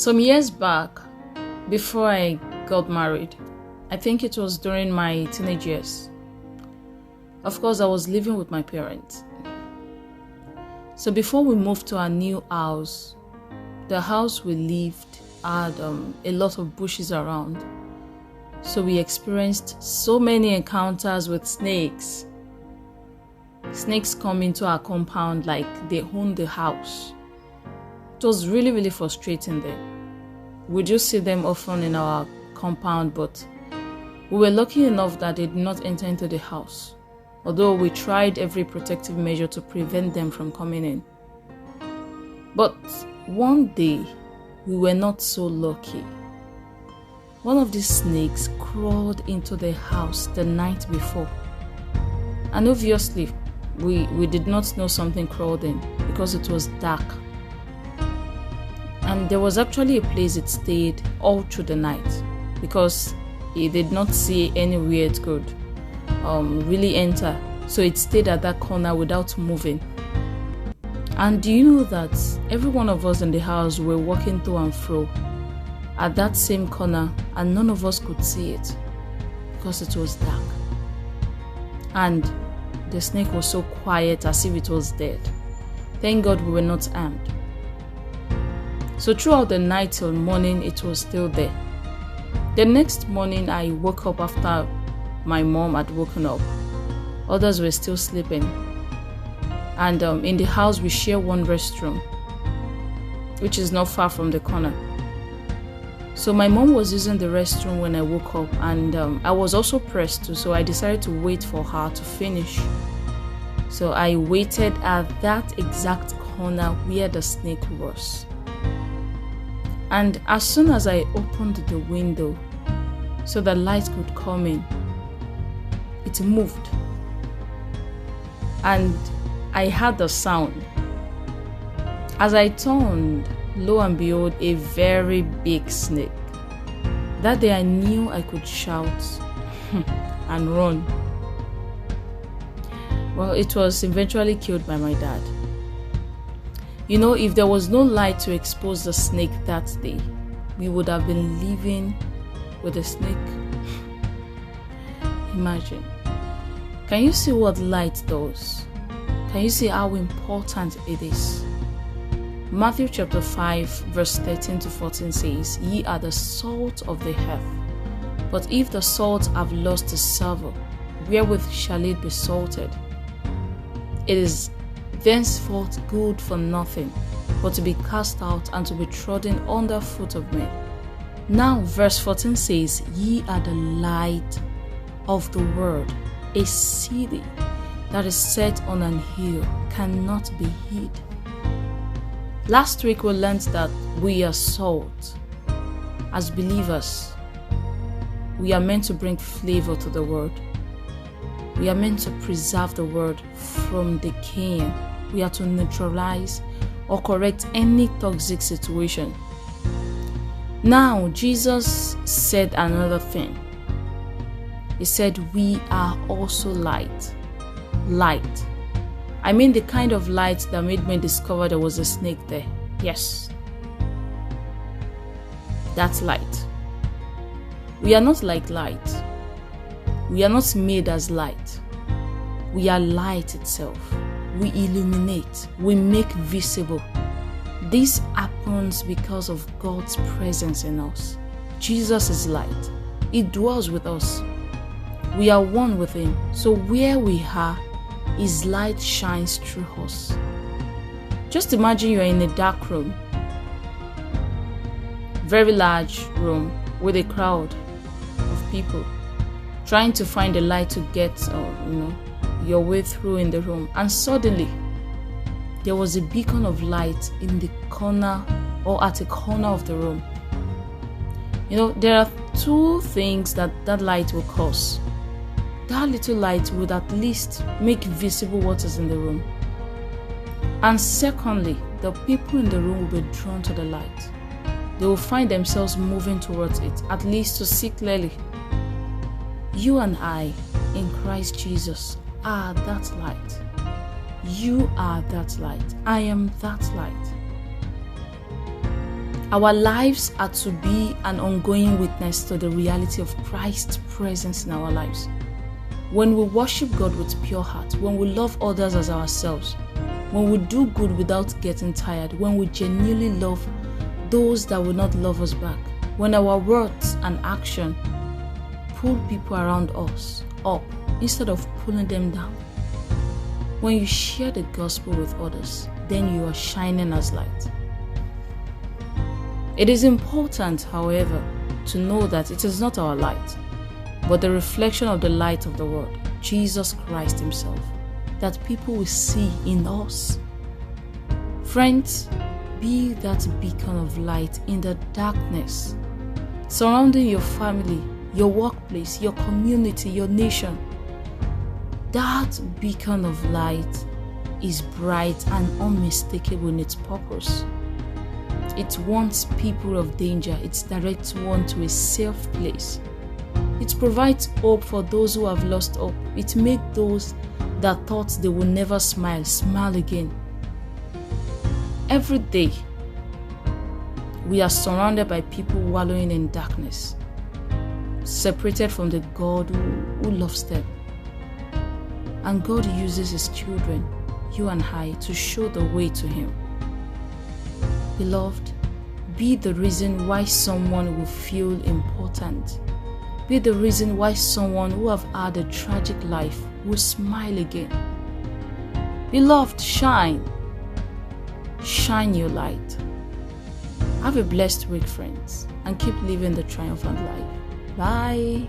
Some years back, before I got married, I think it was during my teenage years. Of course, I was living with my parents. So before we moved to our new house, the house we lived had a lot of bushes around. So we experienced so many encounters with snakes. Snakes come into our compound like they own the house. It was really, really frustrating there. We just see them often in our compound, but we were lucky enough that they did not enter into the house, although we tried every protective measure to prevent them from coming in. But one day, we were not so lucky. One of these snakes crawled into the house the night before. And obviously, we did not know something crawled in because it was dark. And there was actually a place it stayed all through the night because it did not see anywhere it could really enter. So it stayed at that corner without moving. And do you know that every one of us in the house were walking to and fro at that same corner, and none of us could see it because it was dark. And the snake was so quiet as if it was dead. Thank God we were not armed. So throughout the night till morning, it was still there. The next morning, I woke up after my mom had woken up. Others were still sleeping. And in the house, we share one restroom, which is not far from the corner. So my mom was using the restroom when I woke up, and I was also pressed too, so I decided to wait for her to finish. So I waited at that exact corner where the snake was. And as soon as I opened the window so the light could come in, it moved. And I heard the sound. As I turned, lo and behold, a very big snake. That day I knew I could shout and run. Well, it was eventually killed by my dad. You know, if there was no light to expose the snake that day, we would have been living with a snake. Imagine. Can you see what light does? Can you see how important it is? Matthew chapter 5 verse 13 to 14 says, "Ye are the salt of the earth. But if the salt have lost its savour, wherewith shall it be salted? It is thenceforth good for nothing, but to be cast out and to be trodden under foot of men." Now verse 14 says, "Ye are the light of the world. A city that is set on an hill cannot be hid." Last week we learned that we are salt. As believers, we are meant to bring flavor to the world. We are meant to preserve the word from decaying. We are to neutralize or correct any toxic situation. Now, Jesus said another thing. He said, "We are also light." Light. I mean the kind of light that made me discover there was a snake there. Yes. That's light. We are not like light. We are not made as light. We are light itself. We illuminate. We make visible. This happens because of God's presence in us. Jesus is light. He dwells with us. We are one with Him. So where we are, His light shines through us. Just imagine you are in a dark room, very large room with a crowd of people trying to find a light to get your way through in the room, and suddenly there was a beacon of light in the corner or at a corner of the room. You know, there are two things that light will cause. That little light would at least make visible what is in the room. And secondly, the people in the room will be drawn to the light. They will find themselves moving towards it, at least to see clearly. You and I, in Christ Jesus, are that light. You are that light. I am that light. Our lives are to be an ongoing witness to the reality of Christ's presence in our lives. When we worship God with pure heart, when we love others as ourselves, when we do good without getting tired, when we genuinely love those that will not love us back, when our words and action pull people around us up instead of pulling them down, when you share the gospel with others, then you are shining as light. It is important, however, to know that it is not our light, but the reflection of the light of the world, Jesus Christ Himself, that people will see in us. Friends, be that beacon of light in the darkness, surrounding your family, your workplace, your community, your nation. That beacon of light is bright and unmistakable in its purpose. It warns people of danger. It directs one to a safe place. It provides hope for those who have lost hope. It makes those that thought they would never smile, smile again. Every day, we are surrounded by people wallowing in darkness, separated from the God who loves them. And God uses His children, you and I, to show the way to Him. Beloved, be the reason why someone will feel important. Be the reason why someone who have had a tragic life will smile again. Beloved, shine. Shine your light. Have a blessed week, friends, and keep living the triumphant life. Bye.